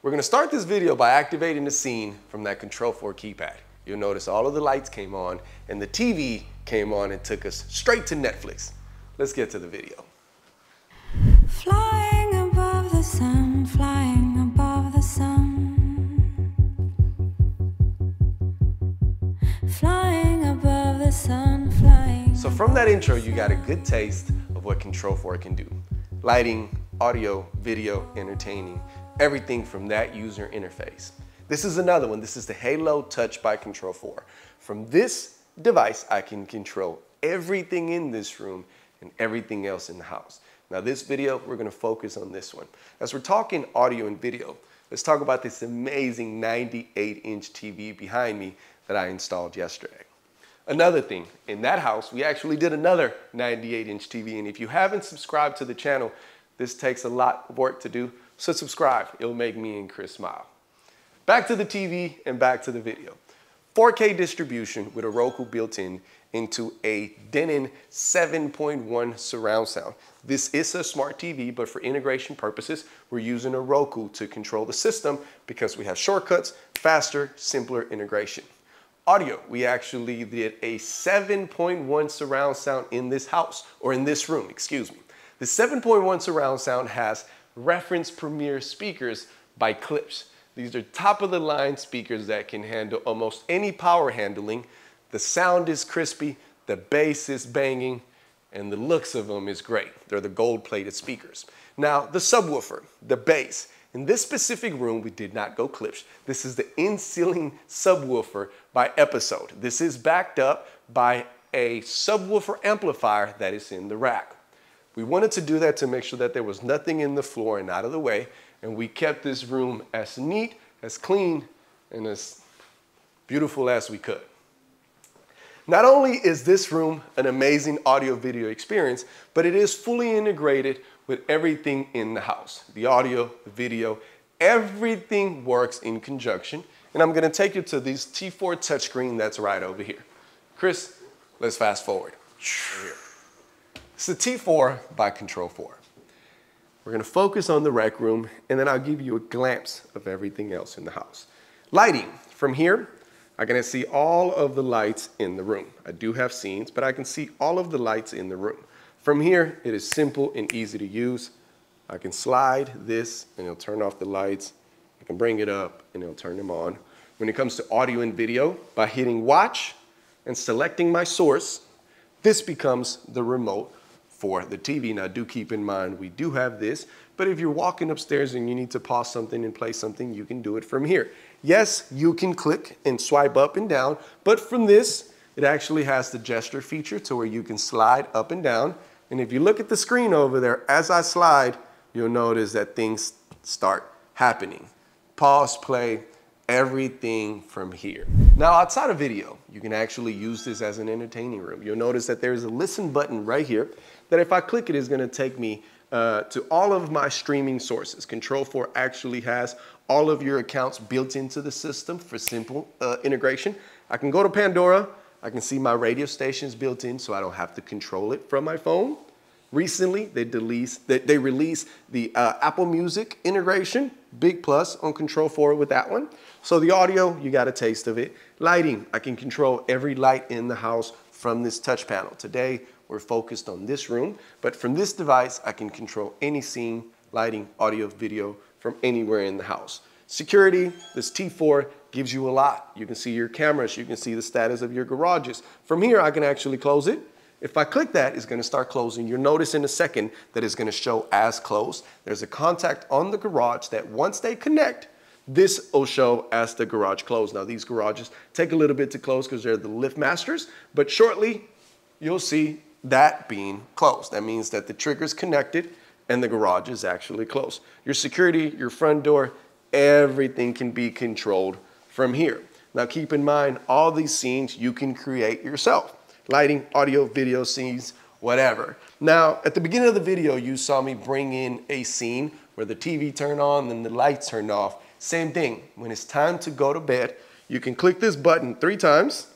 We're going to start this video by activating the scene from that Control 4 keypad. You'll notice all of the lights came on and the TV came on and took us straight to Netflix. Let's get to the video. Flying above the sun, flying above the sun. Flying above the sun, flying. So from that intro, you got a good taste of what Control 4 can do. Lighting, audio, video, entertaining, everything from that user interface. This is another one. This is the Halo Touch by Control 4. From this device, I can control everything in this room and everything else in the house. Now this video, we're gonna focus on this one. As we're talking audio and video, let's talk about this amazing 98-inch TV behind me that I installed yesterday. Another thing, in that house, we actually did another 98-inch TV, and if you haven't subscribed to the channel, this takes a lot of work to do, so subscribe. It'll make me and Chris smile. Back to the TV and back to the video. 4K distribution with a Roku built in into a Denon 7.1 surround sound. This is a smart TV, but for integration purposes, we're using a Roku to control the system because we have shortcuts, faster, simpler integration. Audio, we actually did a 7.1 surround sound in this house, or in this room, excuse me. The 7.1 surround sound has reference premier speakers by Klipsch. These are top of the line speakers that can handle almost any power handling. The sound is crispy, the bass is banging, and the looks of them is great. They're the gold-plated speakers. Now, the subwoofer, the bass. In this specific room, we did not go Klipsch. This is the in-ceiling subwoofer by Episode. This is backed up by a subwoofer amplifier that is in the rack. We wanted to do that to make sure that there was nothing in the floor and out of the way, and we kept this room as neat, as clean, and as beautiful as we could. Not only is this room an amazing audio-video experience, but it is fully integrated with everything in the house. The audio, the video, everything works in conjunction. And I'm gonna take you to this T4 touchscreen that's right over here. Chris, let's fast forward. It's the T4 by Control 4. We're gonna focus on the rec room, and then I'll give you a glimpse of everything else in the house. Lighting, from here, I can see all of the lights in the room. I do have scenes, but I can see all of the lights in the room. From here, it is simple and easy to use. I can slide this and it'll turn off the lights. I can bring it up and it'll turn them on. When it comes to audio and video, by hitting watch and selecting my source, this becomes the remote for the TV. Now do keep in mind, we do have this, but if you're walking upstairs and you need to pause something and play something, you can do it from here. Yes, you can click and swipe up and down, but from this, it actually has the gesture feature to where you can slide up and down. And if you look at the screen over there, as I slide, you'll notice that things start happening. Pause, play, everything from here. Now outside of video, you can actually use this as an entertaining room. You'll notice that there is a listen button right here that if I click it is gonna take me to all of my streaming sources. Control 4 actually has all of your accounts built into the system for simple integration. I can go to Pandora, I can see my radio stations built in so I don't have to control it from my phone. Recently, they released the Apple Music integration, big plus on Control 4 with that one. So the audio, you got a taste of it. Lighting, I can control every light in the house from this touch panel. Today, we're focused on this room, but from this device, I can control any scene, lighting, audio, video from anywhere in the house. Security, this T4 gives you a lot. You can see your cameras, you can see the status of your garages. From here, I can actually close it. If I click that, it's gonna start closing. You'll notice in a second that it's gonna show as closed. There's a contact on the garage that once they connect, this will show as the garage closed. Now these garages take a little bit to close because they're the lift masters, but shortly you'll see that being closed. That means that the trigger's connected and the garage is actually closed. Your security, your front door, everything can be controlled from here. Now keep in mind, all these scenes you can create yourself. Lighting, audio, video scenes, whatever. Now, at the beginning of the video, you saw me bring in a scene where the TV turned on and the lights turned off. Same thing, when it's time to go to bed, you can click this button 3 times.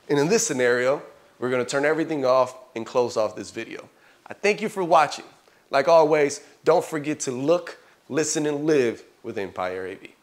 And in this scenario, we're gonna turn everything off and close off this video. I thank you for watching. Like always, don't forget to look, listen, and live with Empire AV.